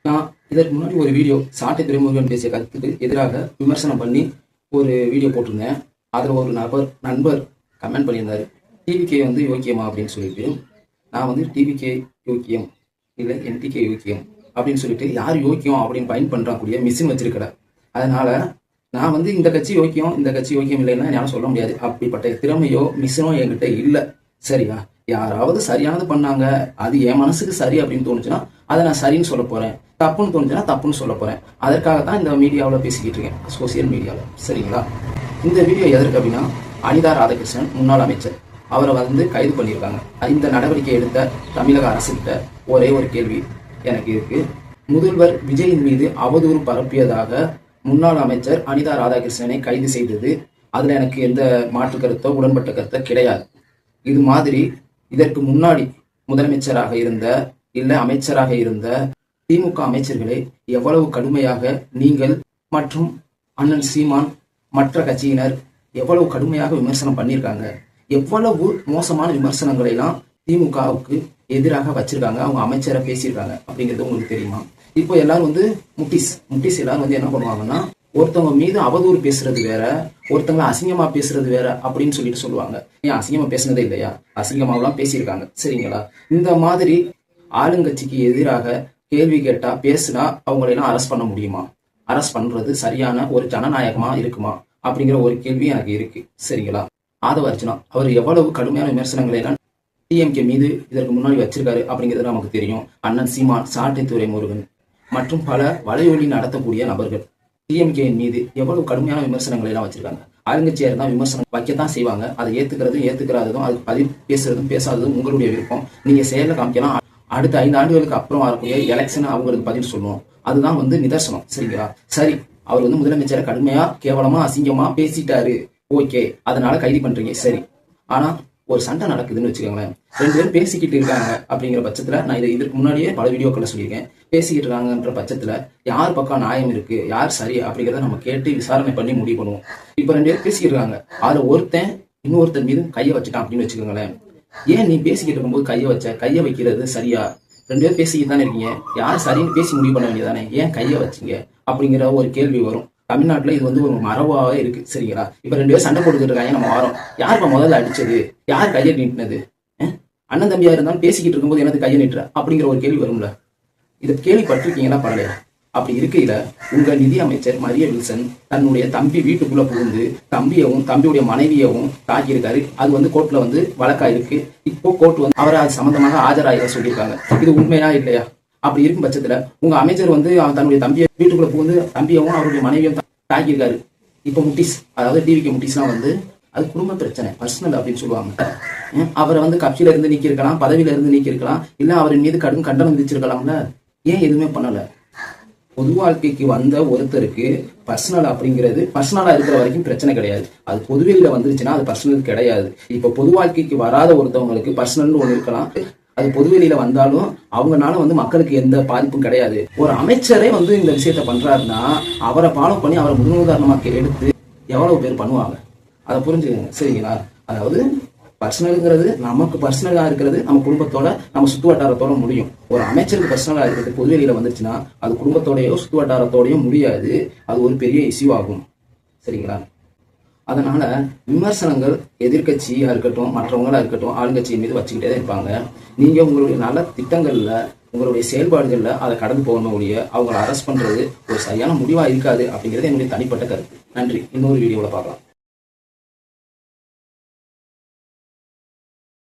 நான் இதற்கு முன்னாடி ஒரு வீடியோ சாட்டை துரைமுருகன் பேசிய கருத்துக்கு எதிராக விமர்சனம் பண்ணி ஒரு வீடியோ போட்டிருந்தேன். அதில் ஒரு நண்பர் கமெண்ட் பண்ணியிருந்தார், டிவிகே வந்து யோக்கியமா அப்படின்னு சொல்லிட்டு. நான் வந்து டிவிகே யோக்கியம் இல்லை என்டிகே யோக்கியம் அப்படின்னு சொல்லிட்டு யார் யோக்கியம் அப்படின்னு பயன் பண்ணுறக்கூடிய மிஷின் வச்சிருக்கிறேன். அதனால நான் வந்து இந்த கட்சி யோக்கியம் இந்த கட்சி யோக்கியம் இல்லைன்னா என்னால் சொல்ல முடியாது. அப்படிப்பட்ட திறமையோ மிஷினோ என்கிட்ட இல்லை. சரியா? யாராவது சரியானது பண்ணாங்க, அது என் மனசுக்கு சரி அப்படின்னு தோணுச்சுன்னா அதை நான் சரின்னு சொல்ல போறேன், தப்புன்னு தோணுச்சுன்னா தப்புன்னு சொல்ல போறேன். அதற்காக தான் இந்த மீடியாவில் பேசிக்கிட்டு இருக்கேன், சோசியல் மீடியாவில். சரிங்களா? இந்த வீடியோ எதற்கு அப்படின்னா, அனிதா ராதாகிருஷ்ணன் முன்னாள் அமைச்சர், அவரை வந்து கைது பண்ணியிருக்காங்க. இந்த நடவடிக்கை எடுத்த தமிழக அரசுகிட்ட ஒரே ஒரு கேள்வி எனக்கு இருக்கு. முதல்வர் விஜயின் மீது அவதூறு பரப்பியதாக முன்னாள் அமைச்சர் அனிதா ராதாகிருஷ்ணனை கைது செய்தது, அதுல எனக்கு எந்த மாற்று கருத்தோ உடன்பட்ட கருத்தோ கிடையாது. இது மாதிரி இதற்கு முன்னாடி முதலமைச்சராக இருந்த இல்ல அமைச்சராக இருந்த திமுக அமைச்சர்களை எவ்வளவு கடுமையாக நீங்கள் மற்றும் அண்ணன் சீமான் மற்ற கட்சியினர் எவ்வளவு கடுமையாக விமர்சனம் பண்ணியிருக்காங்க, எவ்வளவு மோசமான விமர்சனங்களை எல்லாம் திமுகவுக்கு எதிராக வச்சிருக்காங்க, அவங்க அமைச்சரை பேசியிருக்காங்க அப்படிங்கிறது உங்களுக்கு தெரியுமா? இப்போ எல்லாரும் வந்து முட்டிஸ் எல்லாரும் வந்து என்ன பண்ணுவாங்கன்னா, ஒருத்தவங்க மீது அவதூறு பேசுறது வேற, ஒருத்தவங்க அசிங்கமா பேசுறது வேற அப்படின்னு சொல்லிட்டு சொல்லுவாங்க. ஏன் அசிங்கமா பேசுனதே இல்லையா? அசிங்கமாவெல்லாம் பேசியிருக்காங்க. சரிங்களா? இந்த மாதிரி ஆளுங்கட்சிக்கு எதிராக கேள்வி கேட்டா பேசுனா அவங்களெல்லாம் அரெஸ்ட் பண்ண முடியுமா? அரெஸ்ட் பண்றது சரியான ஒரு ஜனநாயகமா இருக்குமா அப்படிங்கிற ஒரு கேள்வி எனக்கு இருக்கு. சரிங்களா? ஆதவ அர்ஜுனா அவர் எவ்வளவு கடுமையான விமர்சனங்களை எல்லாம் டிஎம்கே மீது இதற்கு முன்னாடி வச்சிருக்காரு அப்படிங்கிறது நமக்கு தெரியும். அண்ணன் சீமான், சாட்டை துரைமுருகன் மற்றும் பல வலையொலி நடத்தக்கூடிய நபர்கள் டிஎம்கேயின் மீது எவ்வளவு கடுமையான விமர்சனங்களை எல்லாம் வச்சிருக்காங்க. ஆளுங்கட்சியா இருந்தால் விமர்சனம் வைக்கத்தான் செய்வாங்க. அதை ஏத்துக்கிறாததும் அதுக்கு பதில் பேசுறதும் பேசாததும் உங்களுடைய விருப்பம். நீங்க செயல காமிக்கலாம். அடுத்த 5 ஆண்டுகளுக்கு அப்புறம் வரக்கூடிய எலெக்ஷன் அவங்களுக்கு பதில் சொல்லுவோம். அதுதான் வந்து நிதர்சனம். சரிங்களா? சரி, அவர் வந்து முதலமைச்சரை கடுமையா கேவலமா அசிங்கமா பேசிட்டாரு, ஓகே, அதனால கைது பண்றீங்க. சரி, ஆனா ஒரு சண்டை நடக்குதுன்னு வச்சுக்கோங்களேன், 2 பேரும் பேசிக்கிட்டு இருக்காங்க அப்படிங்கிற பட்சத்துல, நான் இதற்கு முன்னாடியே பல வீடியோக்களை சொல்லியிருக்கேன், பேசிக்கிட்டு இருக்காங்கன்ற பட்சத்துல யார் பக்கம் நியாயம் இருக்கு, யார் சரி அப்படிங்கிறத நம்ம கேட்டு விசாரணை பண்ணி முடிவு பண்ணுவோம். இப்ப 2 பேரும் பேசிக்கிட்டு இருக்காங்க, அதுல ஒருத்தன் இன்னொருத்தர் மீது கையை வச்சுட்டான் அப்படின்னு வச்சுக்கோங்களேன். ஏன் நீ பேசிக்கிட்டு இருக்கும்போது கையை வைக்கிறது சரியா? 2 பேரும் பேசிக்கிட்டு தானே இருக்கீங்க, யார் சரின்னு பேசி முடிவு பண்ண வேண்டியதானே, ஏன் கையை வச்சிங்க அப்படிங்கிற ஒரு கேள்வி வரும். தமிழ்நாட்டுல இது வந்து ஒரு மரபாவே இருக்கு. சரிங்களா? இப்ப 2 பேரும் சண்டை போட்டுக்கிட்டு இருக்காங்க, நம்ம வாரம் யாருப்பா முதல்ல அடிச்சது, யார் கையை நீட்டினது? அண்ணன் தம்பியா இருந்தாலும் பேசிக்கிட்டு இருக்கும்போது எனது கையை நீட்டுற அப்படிங்கிற ஒரு கேள்வி வரும்ல. இதை கேள்விப்பட்டிருக்கீங்களா? பரவாயில்ல. அப்படி இருக்கையில உங்க நிதி அமைச்சர் மரிய வில்சன் தன்னுடைய தம்பி வீட்டுக்குள்ள புகுந்து தம்பியவும் தம்பியுடைய மனைவியவும் தாக்கியிருக்காரு. அது வந்து கோர்ட்ல வந்து வழக்கா இருக்கு. இப்போ கோர்ட் வந்து அவரை அது சம்பந்தமாக ஆஜராக சொல்லியிருக்காங்க. இது உண்மையா இல்லையா? அப்படி இருக்கும் பட்சத்துல உங்க அமைச்சர் வந்து தன்னுடைய தம்பியை வீட்டுக்குள்ள புகுந்து தம்பியவும் அவருடைய மனைவியும் தாக்கியிருக்காரு. இப்போ முட்டிஸ், அதாவது டிவிக்கு முட்டிஸ்லாம் வந்து அது குடும்ப பிரச்சனை, பர்சனல் அப்படின்னு சொல்லுவாங்க. அவரை வந்து கட்சியில இருந்து நீக்கியிருக்கலாம், பதவியில இருந்து நீக்கியிருக்கலாம், இல்ல அவரின் மீது கடும் கண்டனம் விதிச்சிருக்கலாம்ல. ஏன் எதுவுமே பண்ணல? பொது வாழ்க்கைக்கு வந்த ஒருத்தருக்கு பர்சனல் அப்படிங்கிறது பர்சனலா இருக்கிற வரைக்கும் பிரச்சனை கிடையாது. அது பொதுவெளியில வந்துருச்சுன்னா அது பர்சனல் கிடையாது. இப்ப பொது வாழ்க்கைக்கு வராத ஒருத்தவங்களுக்கு பர்சனல்னு ஒண்ணு இருக்கலாம். அது பொதுவெளியில வந்தாலும் அவங்கனால வந்து மக்களுக்கு எந்த பாதிப்பும் கிடையாது. ஒரு அமைச்சரே வந்து இந்த விஷயத்த பண்றாருன்னா அவரை ஃபாலோ பண்ணி அவரை முன்னுதாரணமாக எடுத்து எவ்வளவு பேர் பண்ணுவாங்க, அதை புரிஞ்சுக்கங்க. சரிங்களா? அதாவது பர்சனலுங்கிறது நமக்கு பர்சனலா இருக்கிறது நம்ம குடும்பத்தோட நம்ம சுத்து வட்டாரத்தோட முடியும். ஒரு அமைச்சருக்கு பர்சனலா இருக்கிறது பொதுவெளியில வந்துருச்சுன்னா அது குடும்பத்தோடயோ சுத்து வட்டாரத்தோடயோ முடியாது. அது ஒரு பெரிய இஷ்யூ ஆகும். சரிங்களா? அதனால விமர்சனங்கள் எதிர்கட்சியா இருக்கட்டும் மற்றவங்களா இருக்கட்டும் ஆளுங்கட்சியின் மீது வச்சுக்கிட்டே தான் இருப்பாங்க. நீங்க உங்களுடைய நல்ல திட்டங்கள்ல உங்களுடைய செயல்பாடுகள்ல அதை கடந்து போகணும் ஒழிய அவங்களை அரெஸ்ட் பண்றது ஒரு சரியான முடிவா இருக்காது அப்படிங்கிறது என்னுடைய தனிப்பட்ட கருத்து. நன்றி. இன்னொரு வீடியோவில் பார்க்கலாம்.